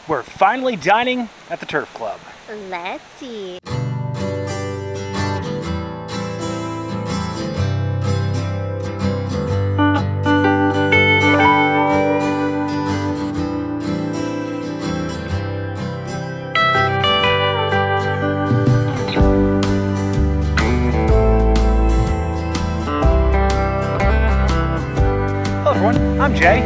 We're finally dining at the Turf Club. Let's see. Hello everyone, I'm Jay,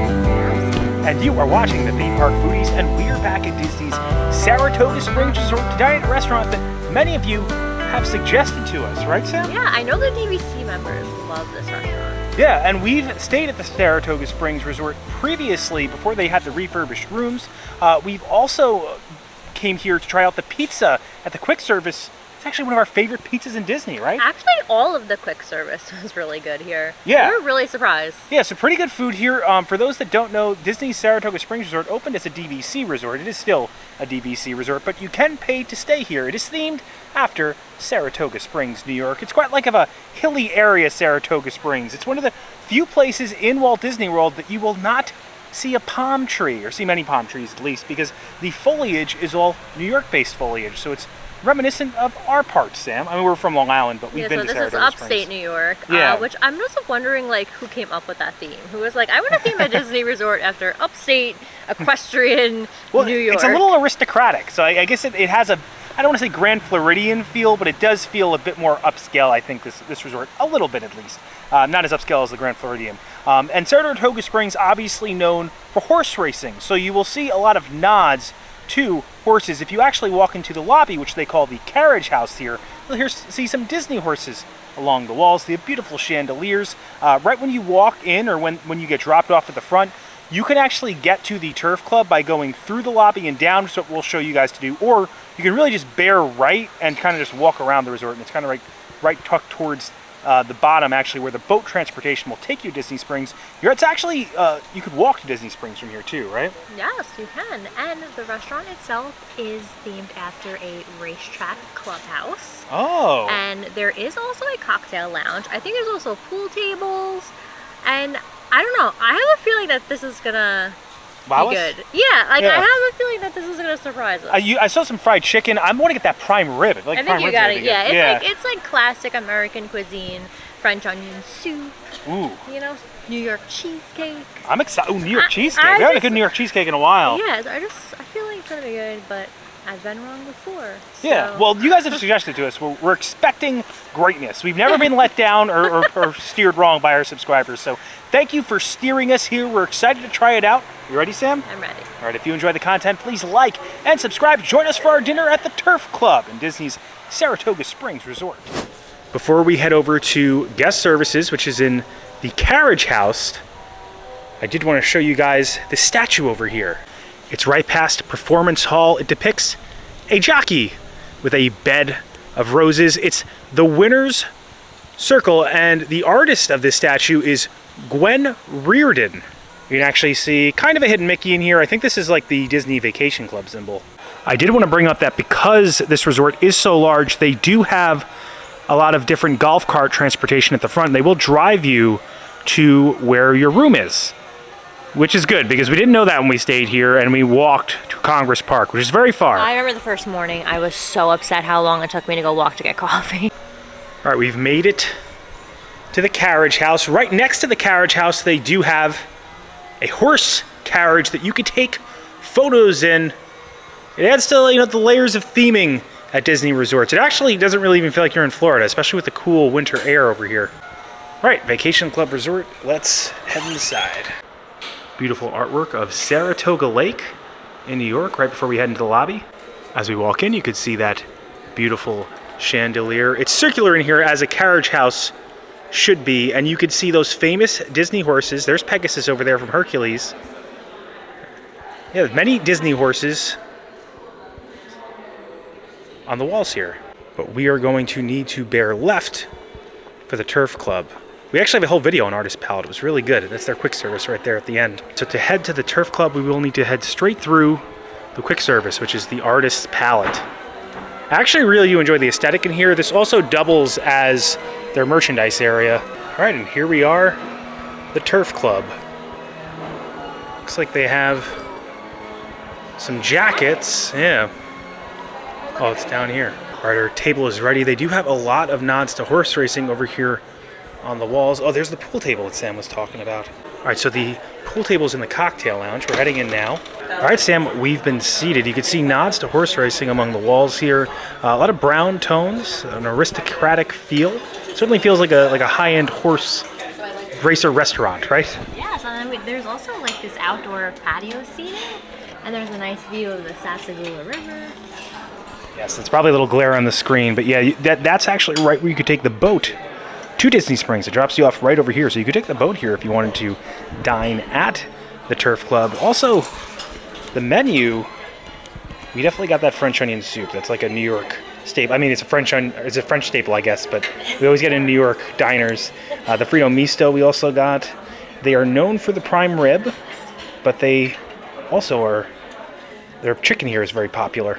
and you are watching the Theme Park Foodies, and we're back at Disney's Saratoga Springs Resort to dine at a restaurant that many of you have suggested to us, right Sam? Yeah, I know the DVC members love this restaurant. Yeah, and we've stayed at the Saratoga Springs Resort previously before they had the refurbished rooms. We've also came here to try out the pizza at the quick service. It's actually one of our favorite pizzas in Disney, right? Actually, all of the quick service was really good here. Yeah. We were really surprised. Yeah, so pretty good food here. For those that don't know, Disney's Saratoga Springs Resort opened as a DVC resort. It is still a DVC resort, but you can pay to stay here. It is themed after Saratoga Springs, New York. It's quite like of a hilly area, Saratoga Springs. It's one of the few places in Walt Disney World that you will not see a palm tree, or see many palm trees at least, because the foliage is all New York-based foliage, so it's reminiscent of our part, Sam. I mean, we're from Long Island, but we've been to Saratoga Springs. So this is upstate New York, which I'm just wondering, like, who came up with that theme? Who was like, I want to theme a Disney resort after upstate, equestrian, New York. It's a little aristocratic, so I guess it has a, I don't want to say Grand Floridian feel, but it does feel a bit more upscale, I think, this resort, a little bit at least. Not as upscale as the Grand Floridian. And Saratoga Springs, obviously known for horse racing, so you will see a lot of nods to horses. If you actually walk into the lobby, which they call the carriage house here, you'll see some Disney horses along the walls. They have beautiful chandeliers. Right when you walk in, or when you get dropped off at the front, you can actually get to the Turf Club by going through the lobby and down, which is what we'll show you guys to do, or you can really just bear right and kind of just walk around the resort, and it's kind of right tucked towards the bottom, actually, where the boat transportation will take you to Disney Springs. It's actually, you could walk to Disney Springs from here too, right? Yes, you can. And the restaurant itself is themed after a racetrack clubhouse. Oh. And there is also a cocktail lounge. I think there's also pool tables. And I don't know, I have a feeling that this is gonna be good. Yeah, I have a feeling that this is gonna surprise us. I saw some fried chicken. I'm going to get that prime rib. I think you got it. Yeah, it's like classic American cuisine, French onion soup. Ooh. You know, New York cheesecake. I'm excited. Ooh, New York cheesecake. I haven't had a good New York cheesecake in a while. Yeah, I feel like it's gonna be good, but I've been wrong before. So. Yeah, well, you guys have suggested to us. We're expecting greatness. We've never been let down or steered wrong by our subscribers. So thank you for steering us here. We're excited to try it out. You ready, Sam? I'm ready. All right, if you enjoy the content, please like and subscribe. Join us for our dinner at the Turf Club in Disney's Saratoga Springs Resort. Before we head over to guest services, which is in the carriage house, I did want to show you guys the statue over here. It's right past Performance Hall. It depicts a jockey with a bed of roses. It's the winner's circle, and the artist of this statue is Gwen Reardon. You can actually see kind of a hidden Mickey in here. I think this is like the Disney Vacation Club symbol. I did want to bring up that because this resort is so large, they do have a lot of different golf cart transportation at the front. They will drive you to where your room is, which is good because we didn't know that when we stayed here, and we walked to Congress Park, which is very far. I remember the first morning, I was so upset how long it took me to go walk to get coffee. All right, we've made it to the carriage house. Right next to the carriage house, they do have a horse carriage that you could take photos in. It adds to, the layers of theming at Disney resorts. It actually doesn't really even feel like you're in Florida, especially with the cool winter air over here. All right, Vacation Club Resort, let's head inside. Beautiful artwork of Saratoga Lake in New York right before we head into the lobby. As we walk in, you could see that beautiful chandelier. It's circular in here, as a carriage house should be, and you could see those famous Disney horses. There's Pegasus over there from Hercules. Yeah, many Disney horses on the walls here. But we are going to need to bear left for the Turf Club. We actually have a whole video on Artist Palette. It was really good. That's their quick service right there at the end. So to head to the Turf Club, we will need to head straight through the quick service, which is the Artist Palette. I actually really do enjoy the aesthetic in here. This also doubles as their merchandise area. All right, and here we are, the Turf Club. Looks like they have Some jackets, yeah. Oh, it's down here. All right, our table is ready. They do have a lot of nods to horse racing over here on the walls. Oh, there's the pool table that Sam was talking about. All right, so the pool table's in the cocktail lounge. We're heading in now. All right, Sam, we've been seated. You can see nods to horse racing among the walls here. A lot of brown tones, an aristocratic feel. Certainly feels like a high-end horse racer restaurant, right? Yes, and then there's also like this outdoor patio seating, and there's a nice view of the Saratoga River. Yes, it's probably a little glare on the screen, but yeah, that's actually right where you could take the boat to Disney Springs. It drops you off right over here, so you could take the boat here if you wanted to dine at the Turf Club. Also, the menu, we definitely got that French onion soup. That's like a New York staple. I mean, it's a French staple, I guess, but we always get it in New York diners. The Fritto Misto we also got. They are known for the prime rib, but they also their chicken here is very popular.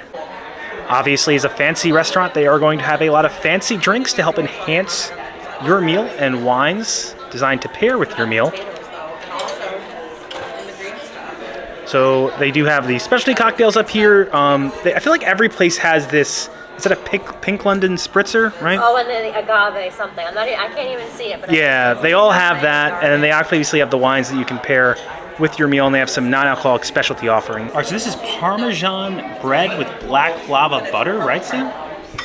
Obviously, as a fancy restaurant, they are going to have a lot of fancy drinks to help enhance your meal and wines designed to pair with your meal. So they do have the specialty cocktails up here. I feel like every place has this. Is that a pink London spritzer, right? Oh, and then the agave something. I can't even see it. But yeah, they all have that, and then they obviously have the wines that you can pair with your meal, and they have some non-alcoholic specialty offering. All right, so this is Parmesan bread with black lava butter, right, Sam?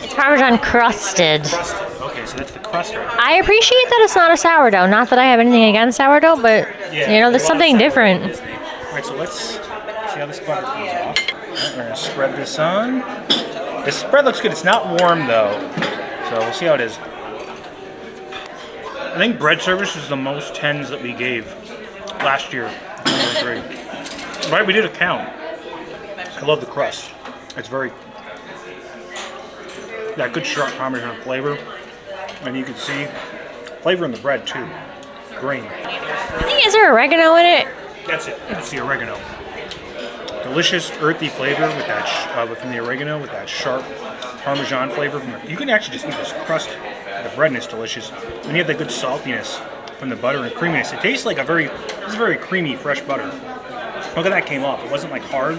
It's Parmesan crusted. Okay, so that's the crust right now. I appreciate that it's not a sourdough. Not that I have anything against sourdough, but there's something different. All right, so let's see how this butter comes off. All right, we're gonna spread this on. This spread looks good. It's not warm though, so we'll see how it is. I think bread service is the most 10s that we gave last year. Right, we did a count. I love the crust. It's very good sharp Parmesan flavor, and you can see flavor in the bread too. Green. Is there oregano in it? That's it. That's the oregano. Delicious earthy flavor with that from the oregano with that sharp Parmesan flavor from it. You can actually just eat this crust. The bread and it's delicious. And you have that good saltiness from the butter and creaminess. It tastes like this is very creamy fresh butter. Look at that came off. It wasn't like hard,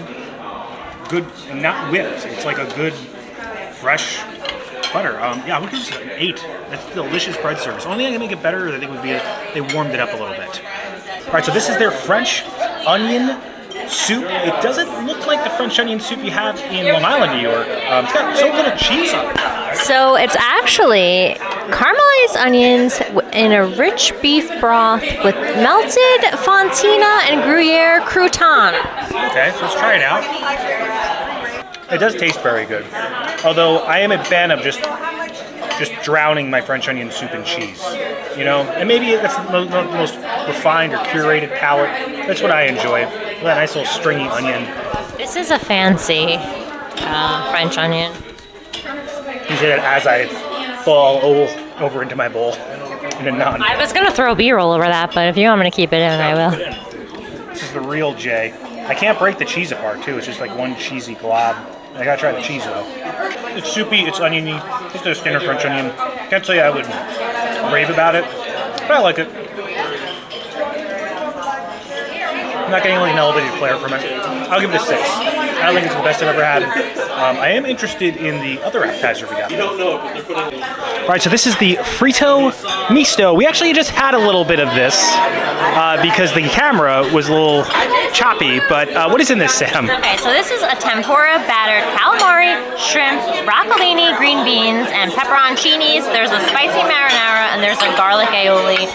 good, and not whipped. It's like a good fresh butter. Yeah, I would give this an 8. That's delicious bread service. Only thing I can make it better, I think, would be if they warmed it up a little bit. All right, so this is their French onion soup. It doesn't look like the French onion soup you have in Long Island, New York. It's got so little cheese on it. So it's actually caramelized onions in a rich beef broth with melted fontina and Gruyere crouton. Okay, so let's try it out. It does taste very good. Although I am a fan of just drowning my French onion soup in cheese. You know, and maybe that's the most refined or curated palate. That's what I enjoy. That nice little stringy onion. This is a fancy French onion. You say that as I fall over into my bowl in a naan. I was gonna throw B-roll over that, but if you want me to keep it in, I will. This is the real J. I can't break the cheese apart too. It's just like one cheesy glob. I gotta try the cheese though. It's soupy, it's oniony, it's a standard French onion. Can't say I would rave about it, but I like it. I'm not getting like an elevated flair from it. I'll give it a 6. I don't think it's the best I've ever had. I am interested in the other appetizer we got. All right, so this is the Fritto Misto. We actually just had a little bit of this because the camera was a little choppy, but what is in this, Sam? Okay, so this is a tempura battered calamari, shrimp, broccolini, green beans, and pepperoncinis. There's a spicy marinara, and there's a garlic aioli.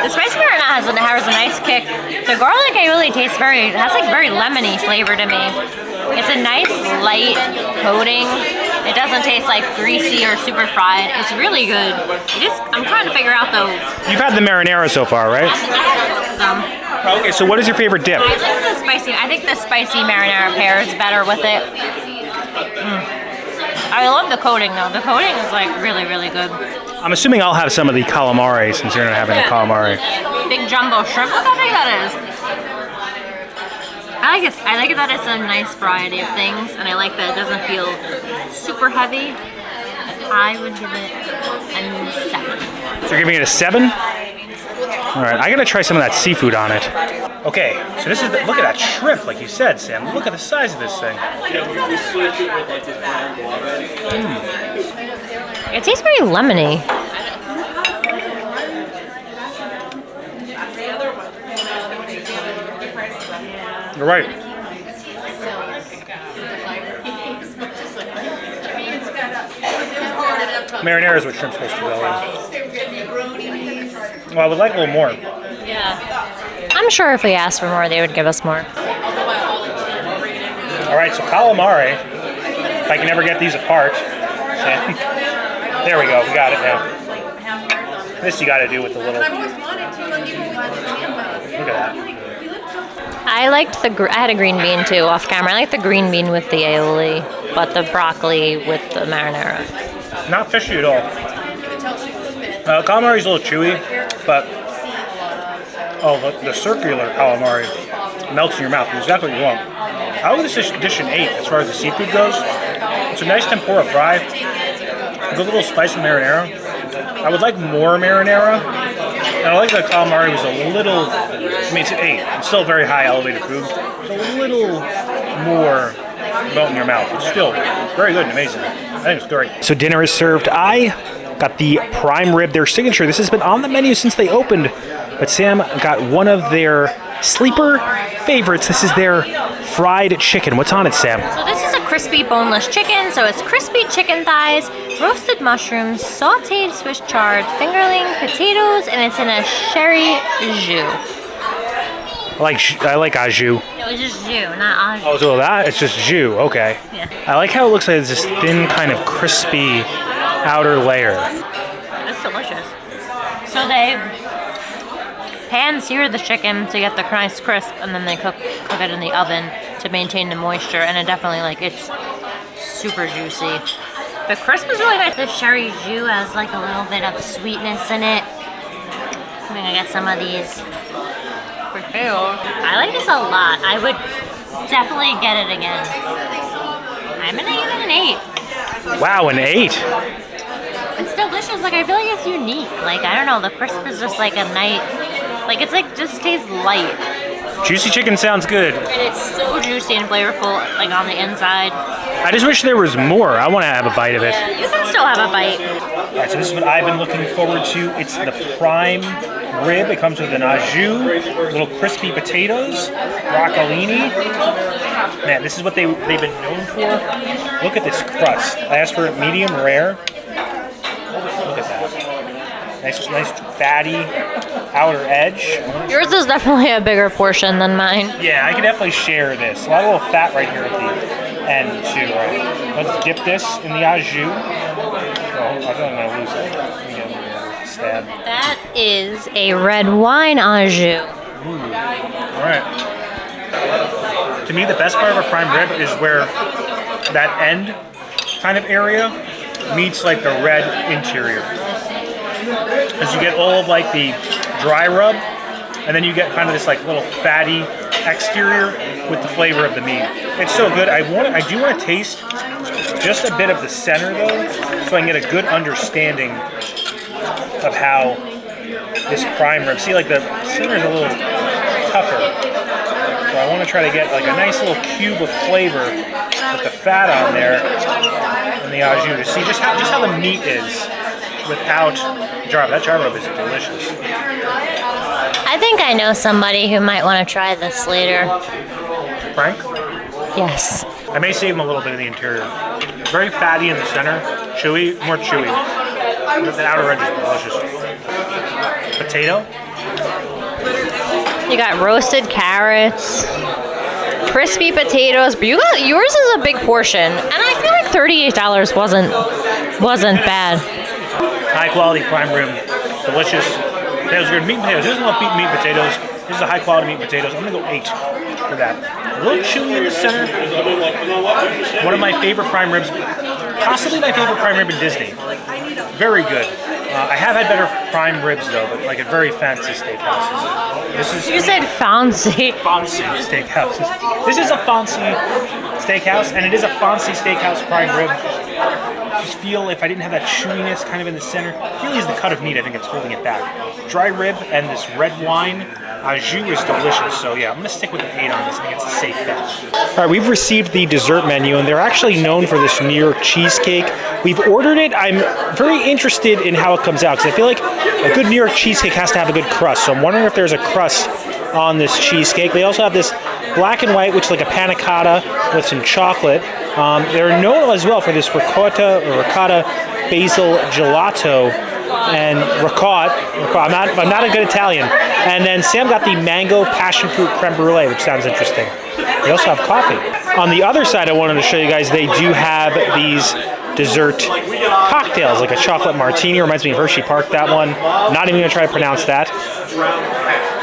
The spicy marinara has a nice kick. The garlic aioli tastes has like very lemony flavor to me. It's a nice light coating. It doesn't taste like greasy or super fried. It's really good. I'm trying to figure out though. You've had the marinara so far, right? Okay, so what is your favorite dip? I like the spicy. I think the spicy marinara pairs better with it. I love the coating though. The coating is like really, really good. I'm assuming I'll have some of the calamari since you're not having the calamari. Big jumbo shrimp. Look how big that is. I like it that it's a nice variety of things, and I like that it doesn't feel super heavy. I would give it a 7. So you're giving it a 7? All right, I gotta try some of that seafood on it. Okay, so this is look at that shrimp, like you said, Sam. Look at the size of this thing. It tastes very lemony. You're right. Marinara is what shrimp's supposed to go in. Well, I would like a little more. Yeah. I'm sure if we asked for more, they would give us more. All right, so calamari. If I can ever get these apart. There we go. We got it now. This you got to do with the little. Look at that. I liked I had a green bean too off camera. I like the green bean with the aioli, but the broccoli with the marinara. Not fishy at all. Calamari's a little chewy, but the circular calamari melts in your mouth. It's exactly what you want. I would this dish an 8 as far as the seafood goes. It's a nice tempura fry. A good little spice of marinara. I would like more marinara. And I like that calamari was a little, I mean, it's an 8. It's still very high elevated food. It's a little more melt in your mouth. It's still very good and amazing. I think it's great. So dinner is served. I got the prime rib, their signature. This has been on the menu since they opened, but Sam got one of their sleeper favorites. This is their fried chicken. What's on it, Sam? So this is a crispy boneless chicken. So it's crispy chicken thighs, roasted mushrooms, sautéed Swiss chard, fingerling, potatoes, and it's in a sherry jus. I like au jus. No, it's just jus, not au jus. Oh, so that it's just jus. Okay. Yeah. I like how it looks like it's this thin, kind of crispy outer layer. It's delicious. So they pan-sear the chicken to get the nice crisp, and then they cook it in the oven to maintain the moisture, and it definitely, it's super juicy. The crisp is really nice. The sherry jus has a little bit of sweetness in it. I'm gonna get some of these. I like this a lot. I would definitely get it again. I'm gonna give it an 8. Wow, an 8. It's delicious. I feel like it's unique. I don't know. The crisp is just a nice. Just tastes light. Juicy chicken sounds good. And it's so juicy and flavorful, on the inside. I just wish there was more. I want to have a bite of it. Yeah, you can still have a bite. All right, so this is what I've been looking forward to. It's the prime rib. It comes with an au jus, little crispy potatoes, broccolini. Man, this is what they've been known for. Look at this crust. I asked for medium rare. Look at that. Nice fatty outer edge. Yours is definitely a bigger portion than mine. Yeah, I can definitely share this. A lot of little fat right here at the end too. Right? Let's dip this in the au jus. Oh, I feel like I'm gonna lose it. Stab. That is a red wine au jus. All right. To me, the best part of a prime rib is where that end kind of area meets the red interior. As you get all of the dry rub, and then you get kind of this little fatty exterior with the flavor of the meat. It's so good. I do want to taste just a bit of the center though, so I can get a good understanding of how this prime rib. See, the center is a little tougher, so I want to try to get a nice little cube of flavor with the fat on there and the au jus to see just how the meat is without jar. That jar rub is delicious. I think I know somebody who might want to try this later. Frank? Yes. I may save him a little bit of the interior. Very fatty in the center, chewy, more chewy. The outer edge is delicious. Potato? You got roasted carrots, crispy potatoes. But yours is a big portion, and I feel like $38 wasn't bad. High quality prime rib, delicious. Potatoes are good. Meat and potatoes. This is not meat and potatoes. This is a high quality meat and potatoes. I'm gonna go 8 for that. A little chewy in the center. One of my favorite prime ribs, possibly my favorite prime rib in Disney. Very good. I have had better prime ribs though, but at very fancy steakhouses. You said fancy. Fancy steakhouses. This is a fancy steakhouse, and it is a fancy steakhouse prime rib. just feel if I didn't have that chewiness kind of in the center, it really is the cut of meat I think it's holding it back. Dry rib and this red wine au jus is delicious. So yeah, I'm gonna stick with an 8 on this. I think it's a safe bet. All right, we've received the dessert menu, and they're actually known for this New York cheesecake. We've ordered it. I'm very interested in how it comes out because I feel like a good New York cheesecake has to have a good crust. So I'm wondering if there's a crust on this cheesecake. They also have this black and white, which is like a panna cotta with some chocolate. They're known as well for this ricotta basil gelato and ricotta. I'm not a good Italian. And then Sam got the mango passion fruit creme brulee, which sounds interesting. They also have coffee. On the other side, I wanted to show you guys, they do have these dessert cocktails, like a chocolate martini. Reminds me of Hershey Park, that one. Not even gonna try to pronounce that.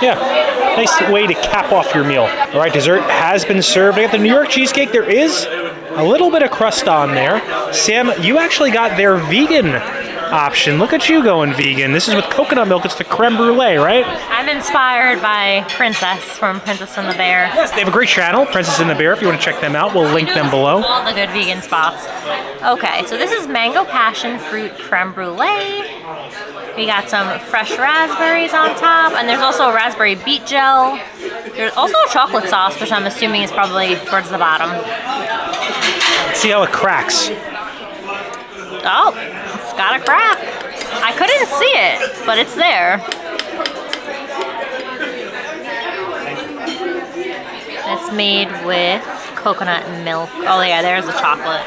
Yeah, nice way to cap off your meal. All right, dessert has been served. I got the New York cheesecake. There is a little bit of crust on there. Sam, you actually got their vegan option. Look at you going vegan. This is with coconut milk. It's the creme brulee, right? I'm inspired by Princess from Princess and the Bear. Yes, they have a great channel, Princess and the Bear. If you want to check them out, we'll link them below. All the good vegan spots. Okay, so this is mango passion fruit creme brulee. We got some fresh raspberries on top, and there's also a raspberry beet gel. There's also a chocolate sauce, which I'm assuming is probably towards the bottom. Let's see how it cracks. Oh, it's got a crack. I couldn't see it, but it's there. It's made with coconut milk. Oh yeah, there's the chocolate.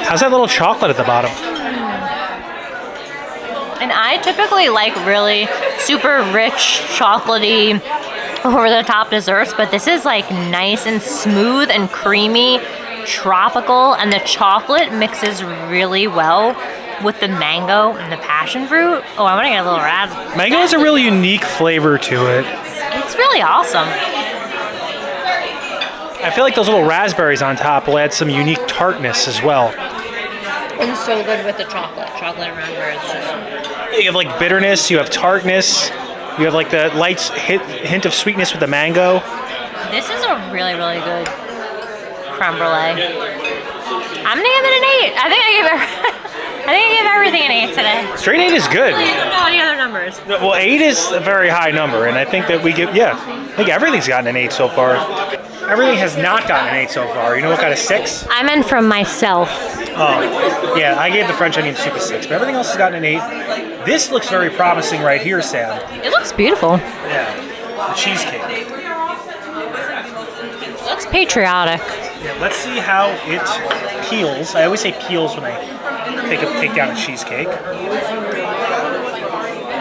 How's that little chocolate at the bottom? And I typically like really super rich, chocolatey, over-the-top desserts, but this is like nice and smooth and creamy, tropical, and the chocolate mixes really well with the mango and the passion fruit. Oh, I'm gonna get a little raspberry. Mango has a really unique flavor to it. It's really awesome. I feel like those little raspberries on top will add some unique tartness as well. And so good with the chocolate. Chocolate and raspberries. You have like bitterness, you have tartness, you have like the light hint of sweetness with the mango. This is a really, really good creme brulee. I'm gonna give it an 8. I think I gave everything an 8 today. Straight 8 is good. I don't know any other numbers. Well, 8 is a very high number, and I think that I think everything's gotten an 8 so far. Everything has not gotten an 8 so far. You know what got a 6? I meant from myself. Oh, yeah, I gave the French onion soup a 6, but everything else has gotten an 8. This looks very promising right here, Sam. It looks beautiful. Yeah, the cheesecake. It looks patriotic. Yeah, let's see how it peels. I always say peels when I take down a cheesecake.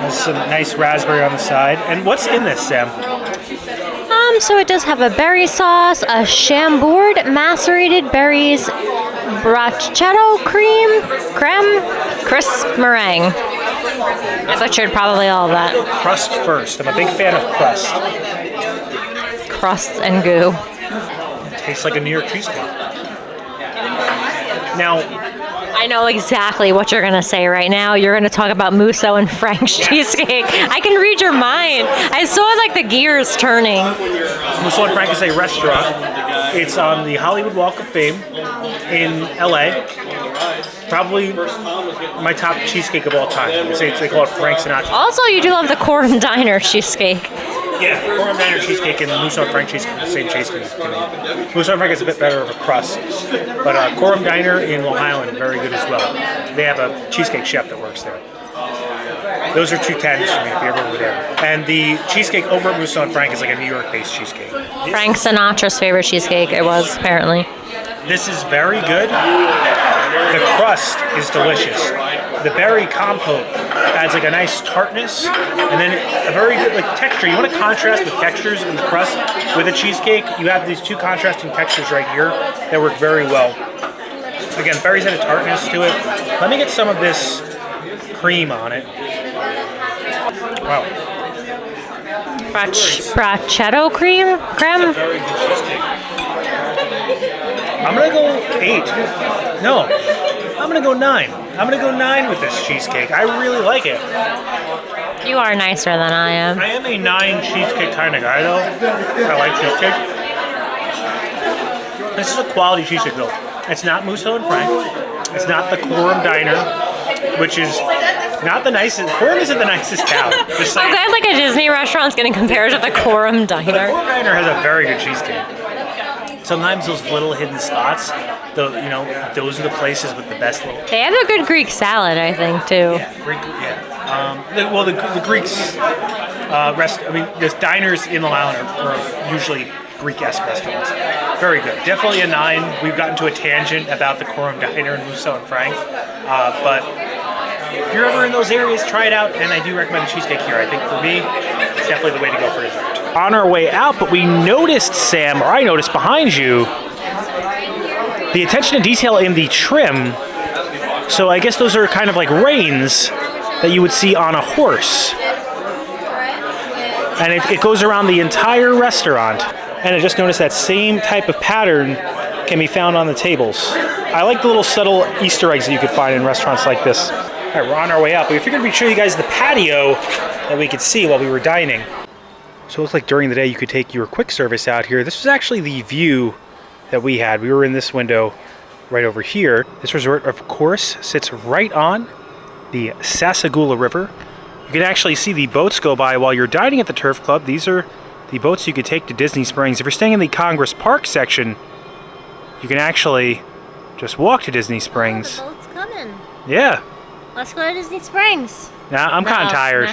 There's some nice raspberry on the side. And what's in this, Sam? So it does have a berry sauce, a Chambord macerated berries, brachetto creme, crisp meringue. I butchered probably all of that. Crust first. I'm a big fan of crust. Crust and goo. It tastes like a New York cheesecake. Now, I know exactly what you're gonna say right now. You're gonna talk about Musso and Frank's cheesecake. I can read your mind. I saw like the gears turning. Musso and Frank is a restaurant. It's on the Hollywood Walk of Fame in LA. Probably my top cheesecake of all time. They call it Frank Sinatra. Also, you do love the Coram Diner cheesecake. Yeah, Coram Diner cheesecake and the Musso and Frank cheesecake are the same cheesecake to me. Musso and Frank is a bit better of a crust. But Coram Diner in Long Island, very good as well. They have a cheesecake chef that works there. Those are 2 10s for me if you're ever over there. And the cheesecake over at Musso and Frank is like a New York-based cheesecake. Frank Sinatra's favorite cheesecake, it was, apparently. This is very good. The crust is delicious. The berry compote adds like a nice tartness, and then a very good like texture. You want to contrast with textures in the crust with a cheesecake. You have these 2 contrasting textures right here that work very well. Again, berries add a tartness to it. Let me get some of this cream on it. Wow. Brachetto creme? Very good cheesecake. I'm gonna go 8. No, I'm gonna go 9. I'm gonna go 9 with this cheesecake. I really like it. You are nicer than I am. I am a 9 cheesecake kind of guy though. I like cheesecake. This is a quality cheesecake though. It's not Mousse and Frank. It's not the Quorum Diner, which is not the nicest. Quorum isn't the nicest town. Just I'm glad like a Disney restaurant's getting compared to the Quorum Diner. The Quorum Diner has a very good cheesecake. Sometimes those little hidden spots, those are the places with the best little. They have a good Greek salad, I think, too. Yeah, Greek. Yeah. The Greeks. The diners in Long Island are usually Greek-esque restaurants. Very good. Definitely a 9. We've gotten to a tangent about the Quorum Diner and Musso and Frank, but if you're ever in those areas, try it out. And I do recommend the cheesecake here. I think for me, it's definitely the way to go for dessert. On our way out, but we noticed, Sam, or I noticed behind you, the attention to detail in the trim. So I guess those are kind of like reins that you would see on a horse. And it goes around the entire restaurant. And I just noticed that same type of pattern can be found on the tables. I like the little subtle Easter eggs that you could find in restaurants like this. All right, we're on our way out, but we figured we'd show you guys the patio that we could see while we were dining. So it looks like during the day you could take your quick service out here. This was actually the view that we had. We were in this window right over here. This resort, of course, sits right on the Sassagoula River. You can actually see the boats go by while you're dining at the Turf Club. These are the boats you could take to Disney Springs. If you're staying in the Congress Park section, you can actually just walk to Disney Springs. Oh, the boat's coming. Yeah. Let's go to Disney Springs. Nah, I'm kind of tired.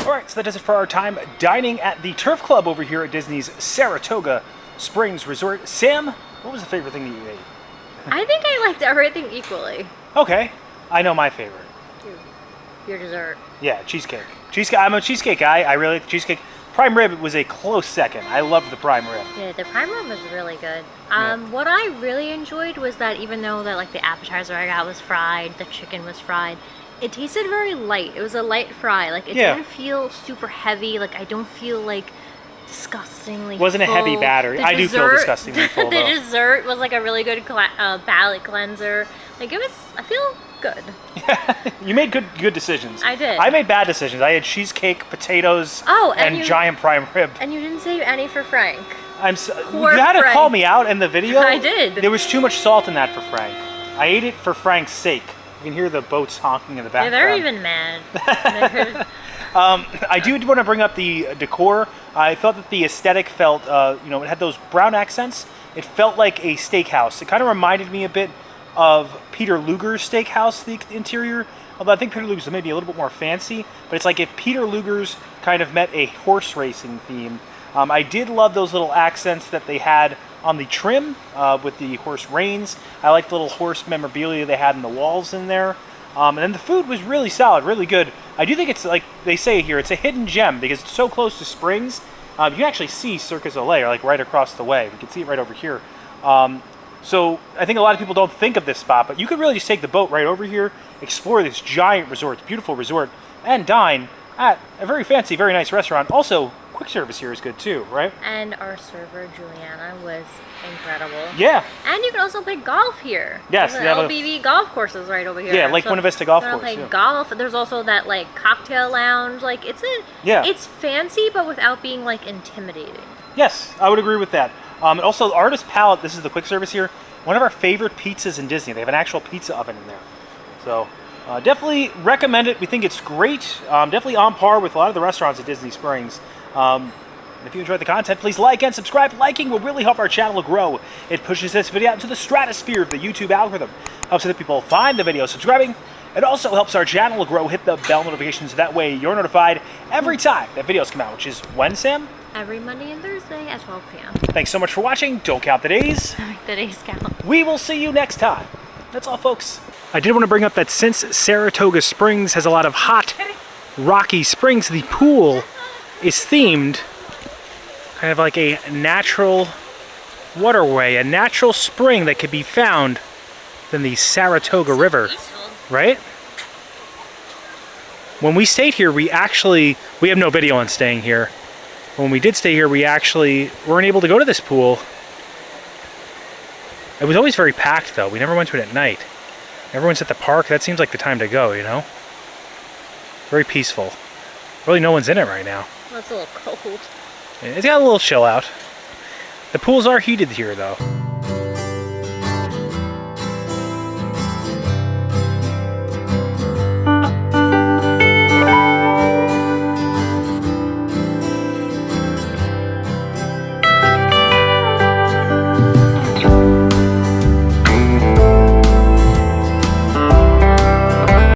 All right, so that does it for our time dining at the Turf Club over here at Disney's Saratoga Springs Resort. Sam, what was the favorite thing that you ate? I think I liked everything equally. Okay, I know my favorite. Your dessert. Yeah, cheesecake. I'm a cheesecake guy. I really like the cheesecake. Prime rib was a close second. I loved the prime rib. Yeah, the prime rib was really good. Yeah. What I really enjoyed was that even though that like the appetizer I got was fried, the chicken was fried, it tasted very light. It was a light fry. Like it didn't feel super heavy. Like I don't feel like disgustingly Wasn't full. A heavy batter. I do feel disgustingly full The though. dessert was like a really good palate cleanser. Like it was, I feel good. You made good decisions. I did. I made bad decisions. I had cheesecake, potatoes, and giant prime rib. And you didn't save any for Frank. You had to call me out in the video. I did. There was too much salt in that for Frank. I ate it for Frank's sake. You can hear the boats honking in the background. Yeah, they're even mad. I do want to bring up the decor. I thought that the aesthetic felt, it had those brown accents. It felt like a steakhouse. It kind of reminded me a bit of Peter Luger's steakhouse, the interior. Although I think Peter Luger's maybe a little bit more fancy. But it's like if Peter Luger's kind of met a horse racing theme. I did love those little accents that they had on the trim with the horse reins. I liked the little horse memorabilia they had in the walls in there. And then the food was really solid, really good. I do think it's like they say here, it's a hidden gem because it's so close to Springs. You can actually see Cirque du Soleil like right across the way. We can see it right over here. So I think a lot of people don't think of this spot, but you could really just take the boat right over here, explore this giant resort, beautiful resort, and dine at a very fancy, very nice restaurant. Also, quick service here is good too, right? And our server, Juliana, was incredible. Yeah. And you can also play golf here. Yes. There's LBV golf courses right over here. Yeah, Lake Buena Vista Golf Course. Play golf. There's also that like cocktail lounge. Like it's fancy, but without being like intimidating. Yes, I would agree with that. And also, Artist Palette, this is the quick service here. One of our favorite pizzas in Disney. They have an actual pizza oven in there. So definitely recommend it. We think it's great. Definitely on par with a lot of the restaurants at Disney Springs. If you enjoyed the content, please like and subscribe. Liking will really help our channel grow. It pushes this video out into the stratosphere of the YouTube algorithm. Helps other people find the video. Subscribing. It also helps our channel grow. Hit the bell notifications. That way you're notified every time that videos come out, which is when, Sam? Every Monday and Thursday at 12 p.m. Thanks so much for watching. Don't count the days. The days count. We will see you next time. That's all, folks. I did want to bring up that since Saratoga Springs has a lot of hot, rocky springs, the pool is themed kind of like a natural waterway, a natural spring that could be found in the Saratoga River, right? When we stayed here, we have no video on staying here. When we did stay here, we actually weren't able to go to this pool. It was always very packed, though. We never went to it at night. Everyone's at the park. That seems like the time to go, you know? Very peaceful. Really, no one's in it right now. Well, it's a little cold. It's got a little chill out. The pools are heated here, though.